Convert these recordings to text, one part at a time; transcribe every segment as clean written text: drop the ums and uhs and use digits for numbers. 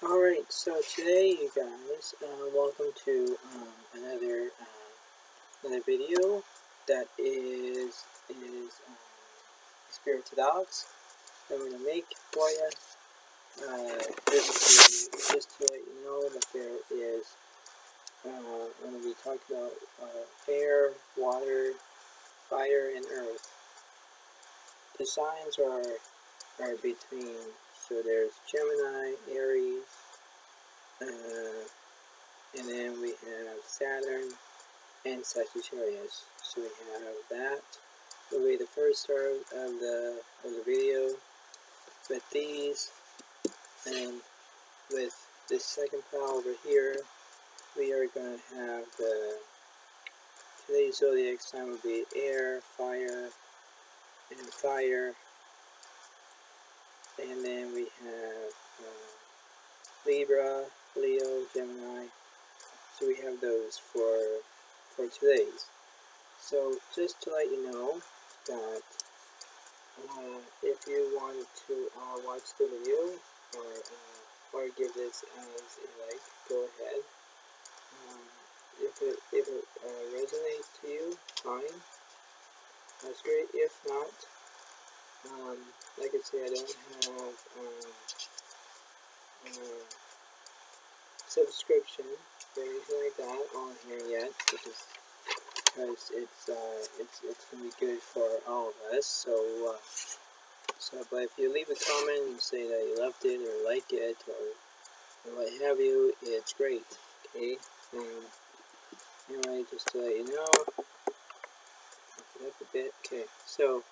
Alright, so today you guys, welcome to another video that is Spirited Dogs that I'm going to make for you. Just to let you know that there is, I'm going to be talking about air, water, fire, and earth. The signs are between, so there's Gemini, Aries, and then we have Saturn and Sagittarius. So we have that. Will be the first start of the video with these, and with this second pile over here, we are going to have today's zodiac sign will be air, fire, and fire, and then we have Libra, Leo, Gemini. So we have those for today's. So just to let you know that if you wanted to watch the video or give this as a like, go ahead. If it resonates to you, fine. That's great. If not, like I say, I don't have subscription or anything like that on here yet, because it's gonna be good for all of us. So but if you leave a comment and say that you loved it or like it or what have you, it's great. Okay. Anyway, just to let you know, put it up a bit. Okay. So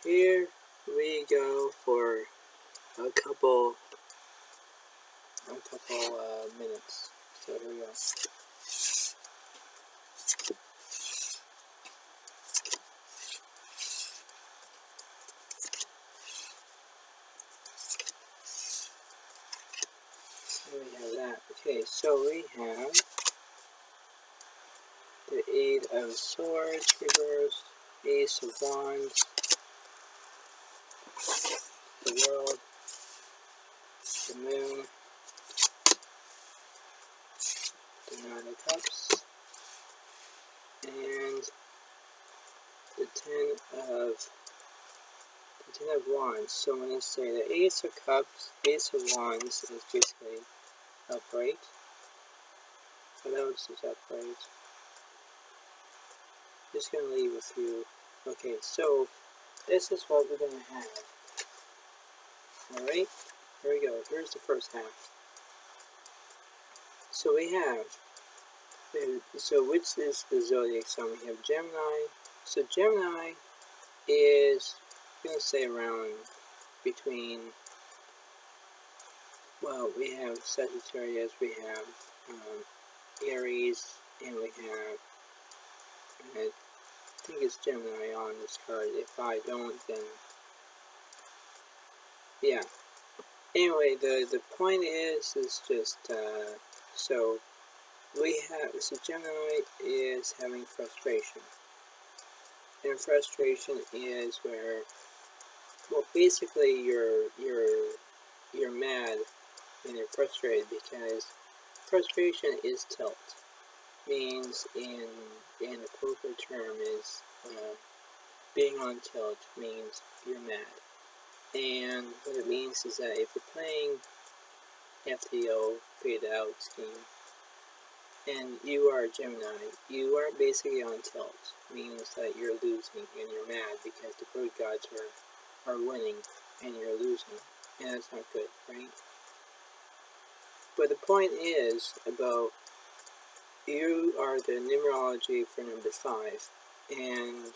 here we go for a couple minutes. So here we go. So we have that. Okay, so we have the Eight of Swords reversed, Ace of Wands, the World, the Moon, the Nine of Cups, and the Ten of Wands. So when I say the Ace of Cups, Ace of Wands is basically upright. What else is upright? Just going to leave with you. Okay, so this is what we're going to have. Alright, here we go. Here's the first half. So we have, which is the zodiac sign? We have Gemini. So Gemini is, I'm going to say around between, well, we have Sagittarius, we have Aries, and we have, I think it's Gemini on this card. If I don't, then yeah. Anyway, the point is just so Gemini is having frustration, and frustration is where, well, basically you're mad and you're frustrated because frustration is tilt. Means in the poker term is being on tilt means you're mad. And what it means is that if you're playing FTO, fade out scheme, and you are a Gemini, you are basically on tilt. Means that you're losing and you're mad because the bird gods are winning and you're losing. And that's not good, right? But the point is about, you are the numerology for number 5, and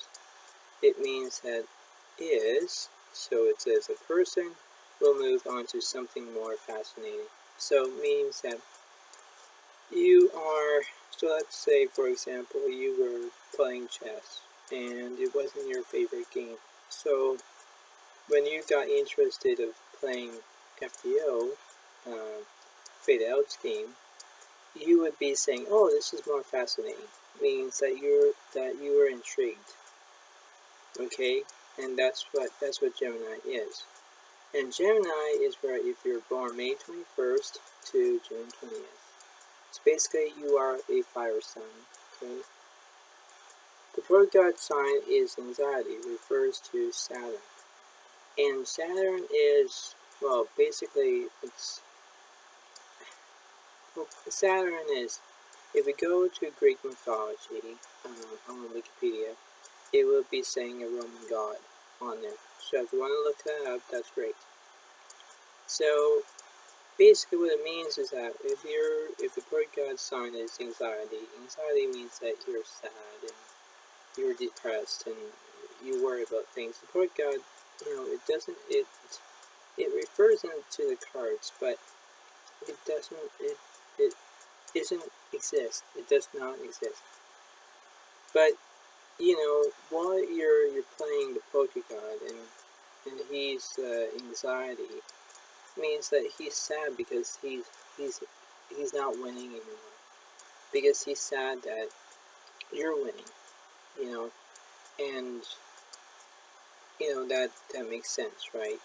it means that is, so it says a person will move on to something more fascinating. So it means that you are, so let's say for example you were playing chess and it wasn't your favorite game. So when you got interested of playing FTO, fade out scheme, you would be saying, "Oh, this is more fascinating." Means that you were intrigued. Okay, and that's what Gemini is. And Gemini is where if you're born May 21st to June 20th. So basically you are a fire sign, okay? The fourth god sign is anxiety, refers to Saturn. And Saturn is, well, basically Saturn is, if we go to Greek mythology on Wikipedia, it will be saying a Roman god on there. So if you want to look that up, that's great. So basically what it means is that if the fourth god sign is anxiety means that you're sad and you're depressed and you worry about things. The fourth god, it refers into the cards, but it doesn't exist. It does not exist. But while you're playing the poker god and he's anxiety, means that he's sad because he's not winning anymore. Because he's sad that you're winning, and that makes sense, right?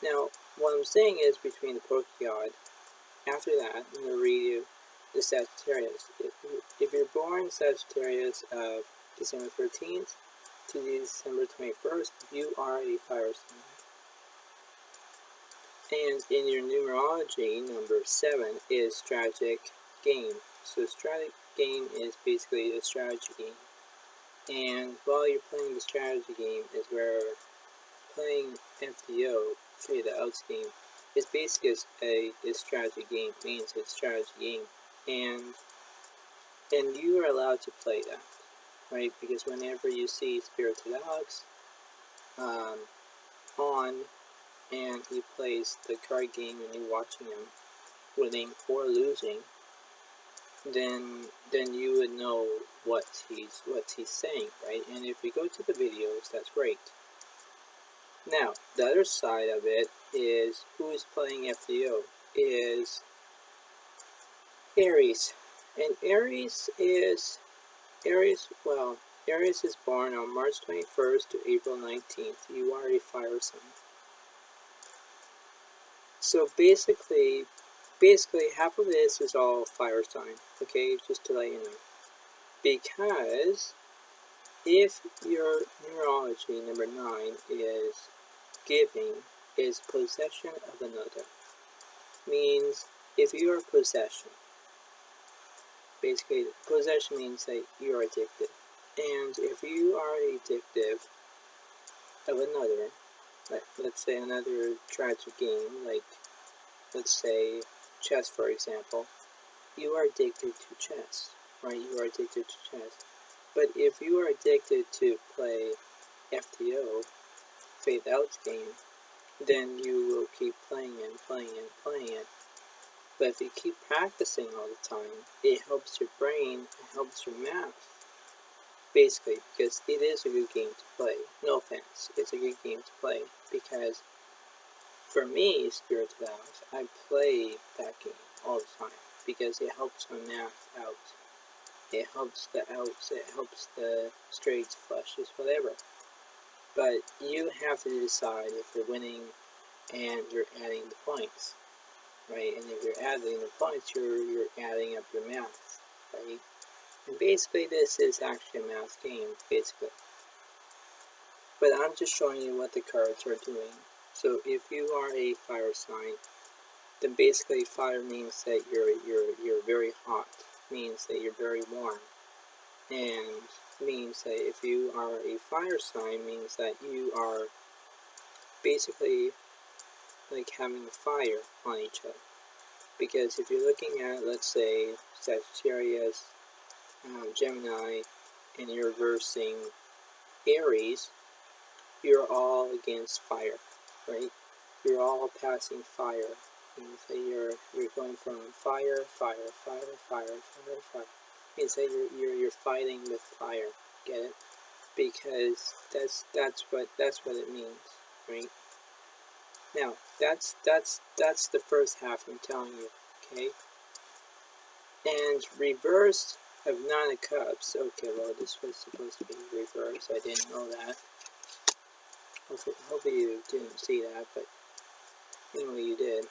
Now, what I'm saying is between the poker god. After that, I'm going to read you the Sagittarius. If you're born Sagittarius of December 13th to December 21st, you are a fire sign. And in your numerology, number 7 is strategic game. So strategic game is basically a strategy game. And while you're playing the strategy game is where playing FDO, Fade the Outs game, is basically a strategy game, means it's a strategy game. And you are allowed to play that, right? Because whenever you see Spirited Alex on and he plays the card game and you're watching him winning or losing, then you would know what he's saying, right? And if we go to the videos, that's great. Now, the other side of it is who is playing FDO is Aries. And Aries is born on March 21st to April 19th. You are a fire sign. So basically half of this is all fire sign, okay, just to let you know. Because if your numerology number 9 is giving, is possession of another, means if you are possession, basically possession means that you are addicted. And if you are addictive of another, like let's say another tragic game, like let's say chess for example, you are addicted to chess, right? You are addicted to chess. But if you are addicted to play FTO, Fade Out game, then you will keep playing and playing and playing it. But if you keep practicing all the time, it helps your brain, it helps your math, basically, because it is a good game to play. No offense, it's a good game to play, because for me, Spirited Alex, I play that game all the time, because it helps my math out. It helps the outs, it helps the straights, flushes, whatever. But you have to decide if you're winning and you're adding the points, right? And if you're adding the points, you're adding up your math, right? And basically this is actually a math game, basically. But I'm just showing you what the cards are doing. So if you are a fire sign, then basically fire means that you're very hot, means that you're very warm, and means that if you are a fire sign, means that you are basically like having a fire on each other. Because if you're looking at, let's say, Sagittarius, Gemini, and you're reversing Aries, you're all against fire, right? You're all passing fire. Means that you're going from fire, fire, fire, fire, fire, fire. Means that you're fighting with fire. Get it? Because that's what it means, right? Now that's the first half I'm telling you, okay? And reverse of 9 of Cups. Okay, well this was supposed to be reversed. I didn't know that. Hopefully you didn't see that, but anyway, you did.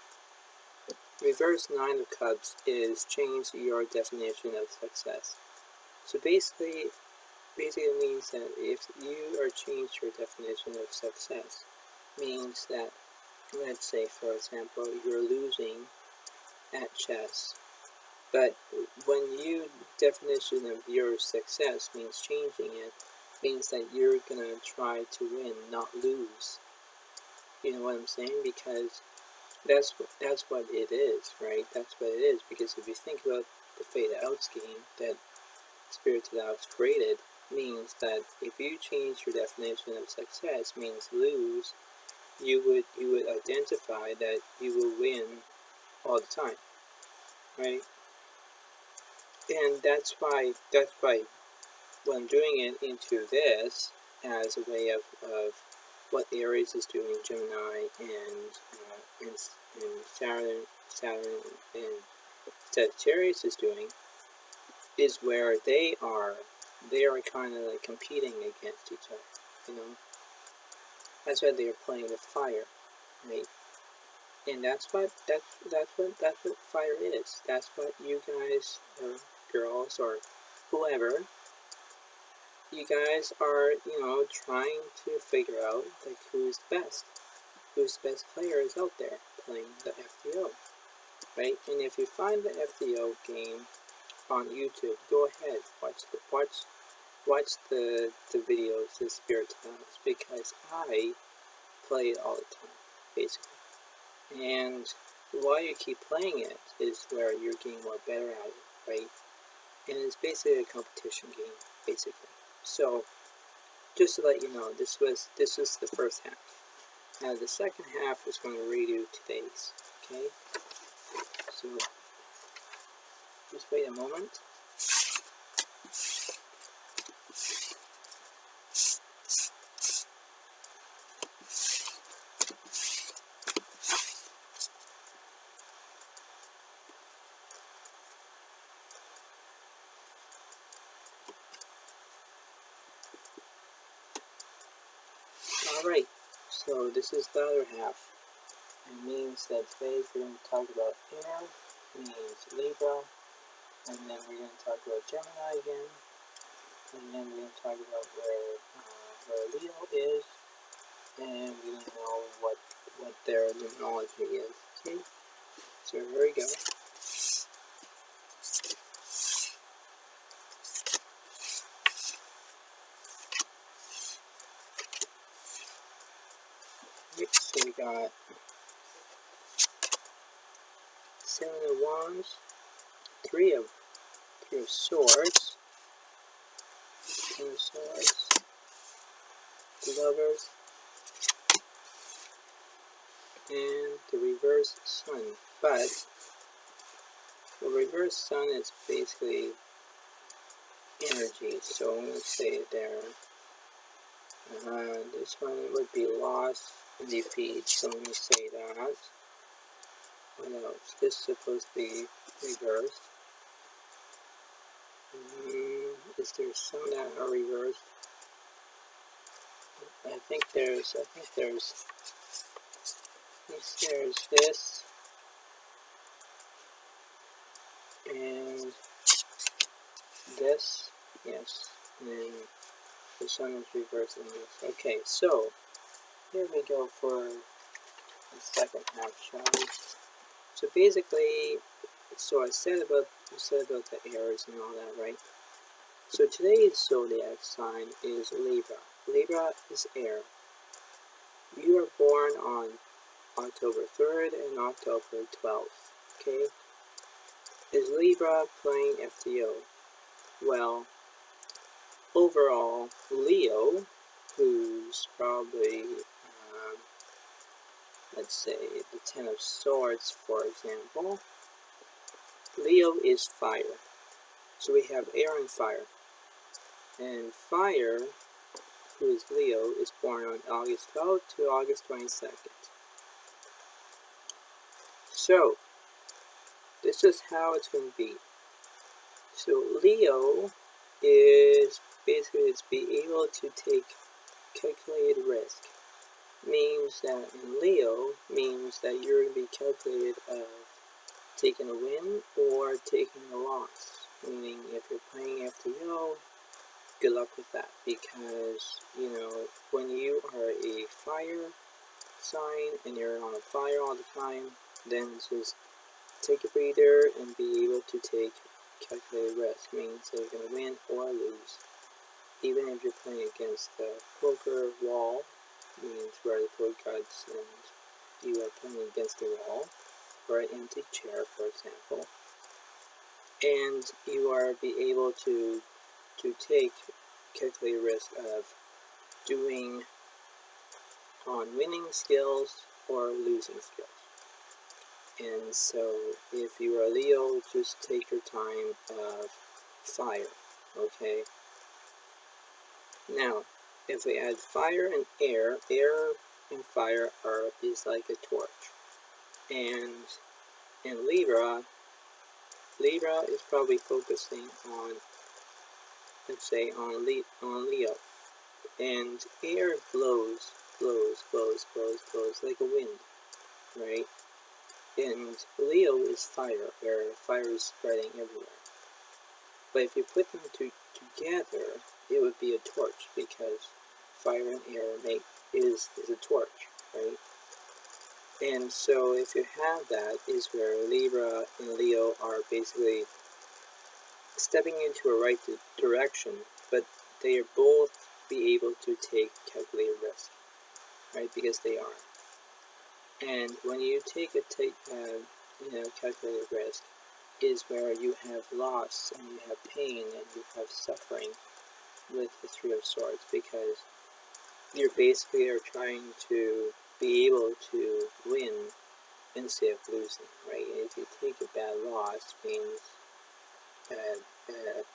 Reverse 9 of Cups is change your definition of success. So basically it means that if you are changed your definition of success, means that, let's say for example, you're losing at chess, but when you definition of your success means changing it, means that you're gonna try to win, not lose. You know what I'm saying? Because that's what it is, right? That's what it is. Because if you think about the Fade Out scheme that Spirited Out created, means that if you change your definition of success means lose, you would identify that you will win all the time, right? And that's why when I'm doing it into this as a way of what Aries is doing, Gemini and Saturn and Sagittarius is doing, is where they are kind of like competing against each other, you know. That's why they're playing with fire, right? And that's what fire is. That's what you guys or girls or whoever, you guys are, you know, trying to figure out like who's the best players out there playing the FTO, right? And if you find the FTO game on YouTube, go ahead, watch the videos of Spirit Times, because I play it all the time, basically. And while you keep playing it is where you're getting more better at it, right? And it's basically a competition game, basically. So just to let you know, this was the first half. Now the second half is going to redo today's, okay? So just wait a moment. Alright, so this is the other half. It means that today we're going to talk about air, means Libra, and then we're going to talk about Gemini again, and then we're going to talk about where Leo is, and we're going to know what their numerology is. Okay, so here we go. So we got 7 of Wands, 3 of Swords, 10 of Swords, the Lovers, and the reverse Sun. But the reverse Sun is basically energy, so I'm going to say it there. This one would be loss and defeat, so I'm going to say that. What else? This is supposed to be reversed. Is there some that are reversed? I think there's this, and this, yes, and then the Sun is reversed in this. Okay, so here we go for the second half, shall we? So basically, I said about the Aries and all that, right? So today's zodiac sign is Libra. Libra is air. You are born on October 3rd and October 12th, okay? Is Libra playing FTO? Well, overall, Leo, who's probably, let's say, the 10 of Swords, for example. Leo is fire. So we have air and fire. And fire, who is Leo, is born on August 12th to August 22nd. So, this is how it's going to be. So, Leo is basically be able to take calculated risk. means that in Leo means that you're going to be calculated of taking a win or taking a loss. Meaning, if you're playing FTO, good luck with that, because when you are a fire sign and you're on fire all the time, then just take a breather and be able to take calculated risk. Means that you're going to win or lose. Even if you're playing against the poker wall, means where the poker cards and you are playing against the wall, or an empty chair, for example, and you are be able to take calculated risk of doing on winning skills or losing skills. And so if you are Leo, just take your time of fire, okay? Now, if we add fire and air and fire is like a torch. And in Libra is probably focusing on, let's say, on Leo. And air blows like a wind, right? And Leo is fire, where fire is spreading everywhere. But if you put them together, it would be a torch, because fire and air is a torch, right? And so if you have that, is where Libra and Leo are basically stepping into a right direction, but they are both be able to take calculated risk, right? Because they are. And when you take calculated risk, is where you have loss and you have pain and you have suffering with the Three of Swords, because you're basically are trying to be able to win instead of losing, right? And if you take a bad loss, means a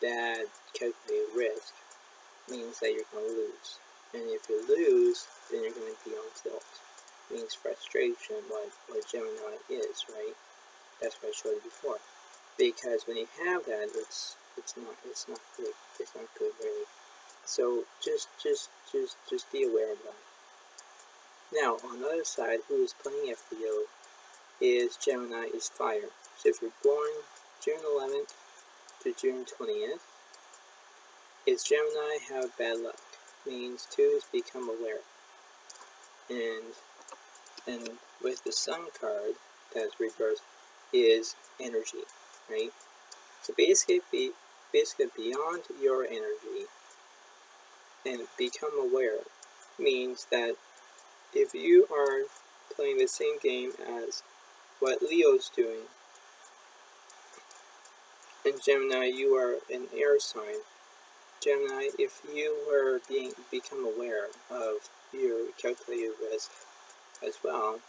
bad calculated risk means that you're going to lose. And if you lose, then you're going to be on tilt. Means frustration, what Gemini is, right? That's what I showed you before. Because when you have that, it's not good. It's not good, really. So just be aware of that. Now, on the other side, who is playing FBO is Gemini is fire. So if you're born June 11th to June 20th, it's Gemini have bad luck. Means to is become aware. And with the Sun card, that's reversed, is energy, right? So basically beyond your energy and become aware means that if you are playing the same game as what Leo's doing, and Gemini, you are an air sign. Gemini, if you were become aware of your calculated risk as well,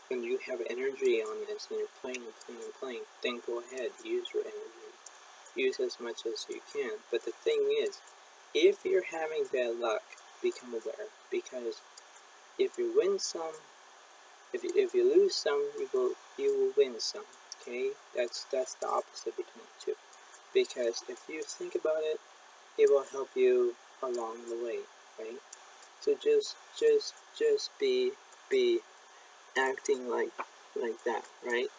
and you have energy on this and you're playing, then go ahead, use your energy. Use as much as you can. But the thing is, if you're having bad luck, become aware, because if you win some, if you lose some, you will win some. Okay, that's the opposite between the two. Because if you think about it, it will help you along the way, right? So just be acting like that, right?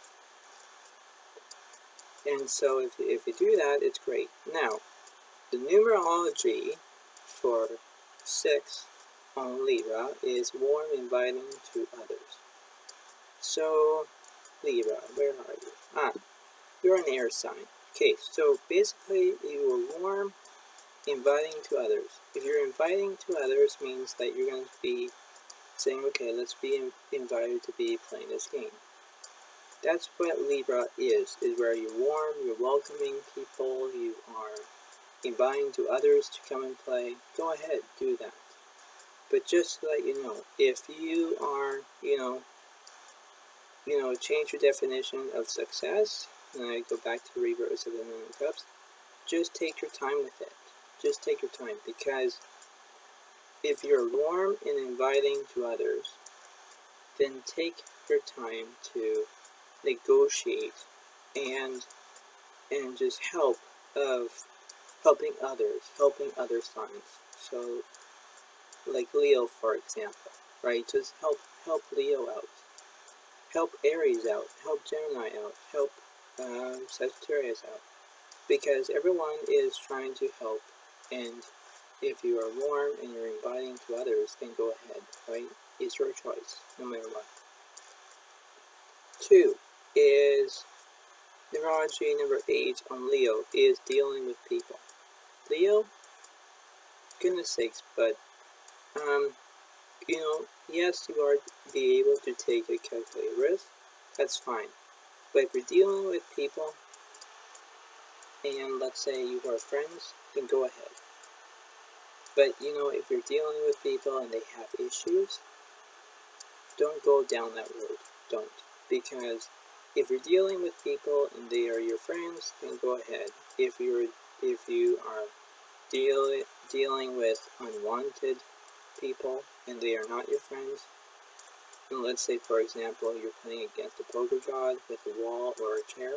And so if you do that, it's great. Now, the numerology for 6 on Libra is warm, inviting to others. So, Libra, where are you? You're an air sign. Okay, so basically you are warm, inviting to others. If you're inviting to others, means that you're going to be saying, okay, let's be invited to be playing this game. That's what Libra is where you're warm, you're welcoming people, you are inviting to others to come and play. Go ahead, do that. But just to let you know, if you are, change your definition of success, and I go back to the reverse of the Nine of Cups, just take your time with it. Just take your time, because if you're warm and inviting to others, then take your time to negotiate and just helping other signs. So, like Leo, for example. right? Just help Leo out, help Aries out, help Gemini out, help Sagittarius out, because everyone is trying to help. And if you are warm and you're inviting to others, then go ahead, right? It's your choice, no matter what. 2 is numerology number 8 on Leo is dealing with people. Leo, goodness sakes, but yes, you are be able to take a calculated risk. That's fine. But if you're dealing with people, and let's say you are friends, then go ahead. But if you're dealing with people and they have issues, don't go down that road. Don't. Because if you're dealing with people and they are your friends, then go ahead. If you are dealing with unwanted people and they are not your friends, and let's say, for example, you're playing against a poker god with a wall or a chair,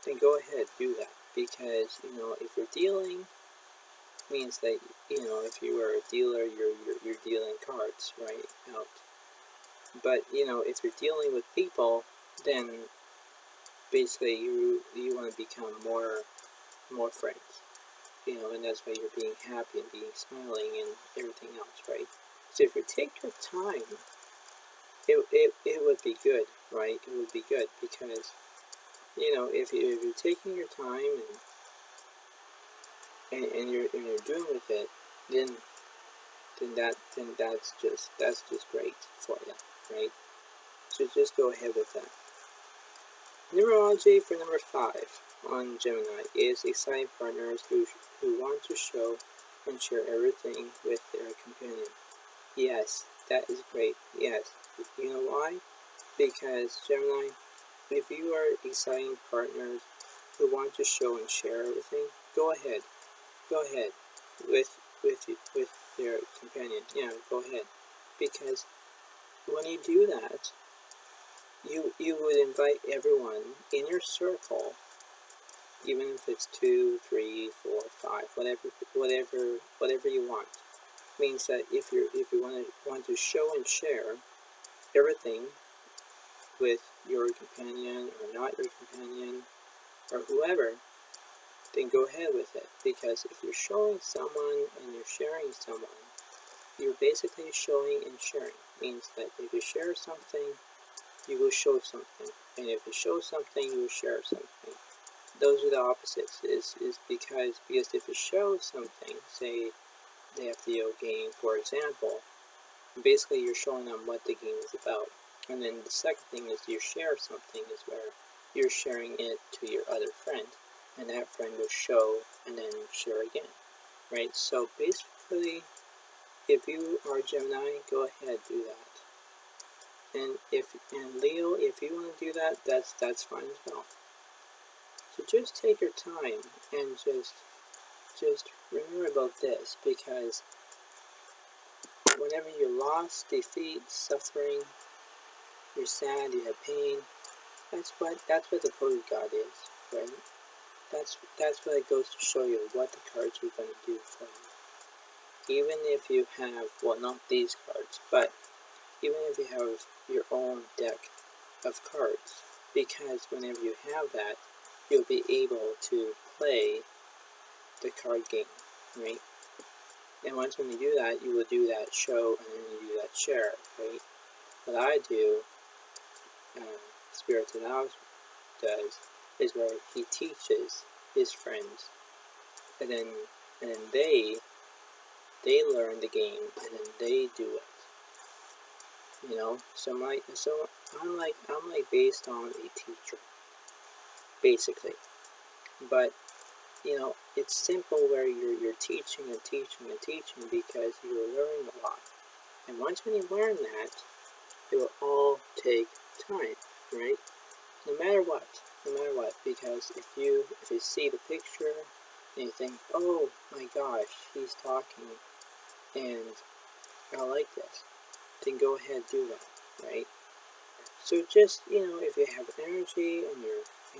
then go ahead, do that. Because if you're dealing, means that if you are a dealer, you're dealing cards, right, out. But if you're dealing with people, then basically you want to become more friends, and that's why you're being happy and being smiling and everything else, right? So if you take your time, it would be good, right? It would be good, because if you're taking your time and you're doing with it, then that's just great for you, right? So just go ahead with that. Numerology for number 5 on Gemini is exciting partners who want to show and share everything with their companion. Yes, that is great. Yes. You know why? Because Gemini, if you are exciting partners who want to show and share everything, go ahead. Go ahead with your companion. Yeah, go ahead. Because when you do that, you would invite everyone in your circle, even if it's 2, 3, 4, 5, whatever you want. Means that if you want to show and share everything with your companion or not your companion or whoever, then go ahead with it. Because if you're showing someone and you're sharing someone, you're basically showing and sharing. Means that if you share something, you will show something, and if you show something, you will share something. Those are the opposites. Is because if you show something, say the FDO game, for example, basically you're showing them what the game is about. And then the second thing is you share something, is where you're sharing it to your other friend, and that friend will show and then share again, right? So basically, if you are Gemini, go ahead, do that. And Leo, if you want to do that, that's fine as well. So just take your time and just remember about this, because whenever you're lost, defeat, suffering, you're sad, you have pain, that's what the poker god is, right? That's what it goes to show you what the cards are going to do for you. Even if you have, well, not these cards, but even if you have your own deck of cards, because whenever you have that, you'll be able to play the card game, right? And once when you do that, you will do that show and then you do that share, right? What I do, Spirit Analysis does, is where he teaches his friends, and then they learn the game and then they do it. So I'm like based on a teacher, basically. But it's simple where you're teaching and teaching and teaching, because you're learning a lot. And once when you learn that, it will all take time, right? No matter what. Because if you see the picture and you think, oh my gosh, he's talking and I like this, then go ahead, do that, right? So just, if you have energy and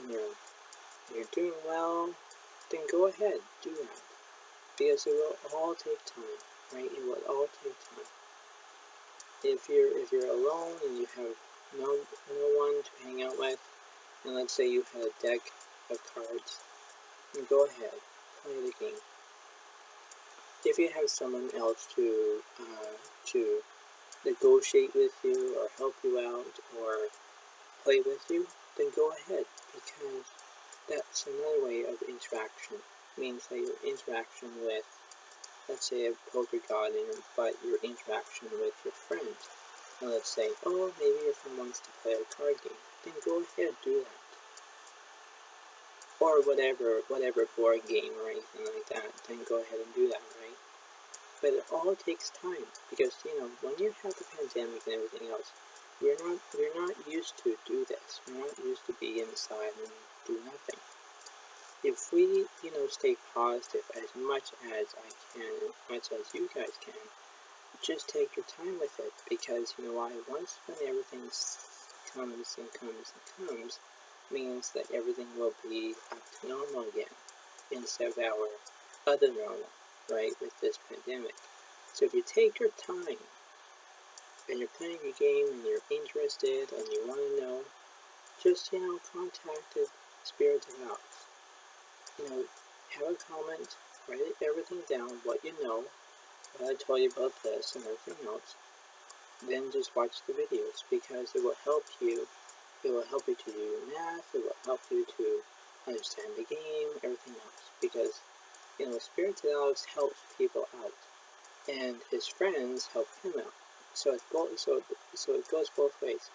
you're doing well, then go ahead, do that. Because it will all take time, right? It will all take time. if you're alone and you have no one to hang out with, and let's say you had a deck of cards, then go ahead, play the game. If you have someone else to negotiate with you or help you out or play with you, then go ahead, because that's another way of interaction. It means that your interaction with, let's say, a poker god, but your interaction with your friend. And let's say, oh, maybe your friend wants to play a card game, then go ahead, do that. Or whatever board game or anything like that, then go ahead and do that, right? But it all takes time, because, when you have the pandemic and everything else, we're not used to do this. We're not used to be inside and do nothing. If we, stay positive as much as I can, as much as you guys can, just take your time with it, because you know why? Once when everything comes, means that everything will be up to normal again, instead of our other normal, right, with this pandemic. So if you take your time, and you're playing a game, and you're interested, and you want to know, just, contact the spirits of house. Have a comment, write everything down, what you know, what I told you about this and everything else. Then just watch the videos, because it will help you. It will help you to do math. It will help you to understand the game, everything else. Because, Spirits of Alex helps people out, and his friends help him out. So it goes both ways.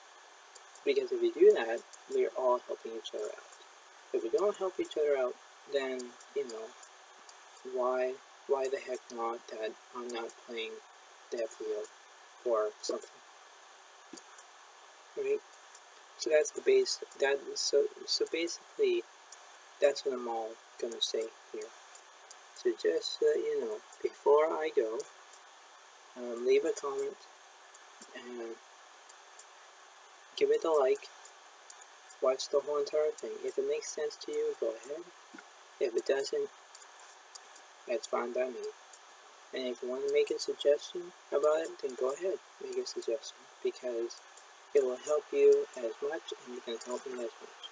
Because if we do that, we are all helping each other out. If we don't help each other out, then, why the heck not that I'm not playing that field or something, right? So that's the base. So basically, that's what I'm all gonna say here. So just so you know, before I go, leave a comment and give it a like. Watch the whole entire thing. If it makes sense to you, go ahead. If it doesn't, that's fine by me. And if you want to make a suggestion about it, then go ahead, make a suggestion, because it will help you as much, and you can help me as much,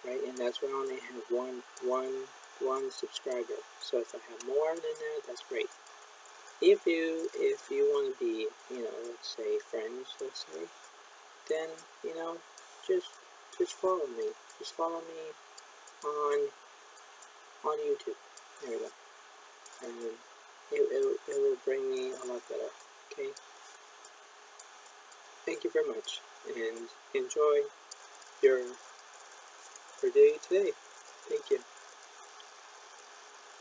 right? And that's why I only have one subscriber. So if I have more than that, that's great. If you want to be, let's say friends, then just follow me. Just follow me on YouTube. There we go. And it will bring me a lot better. Okay. Thank you very much, and enjoy your day today. Thank you.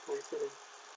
Bye for now.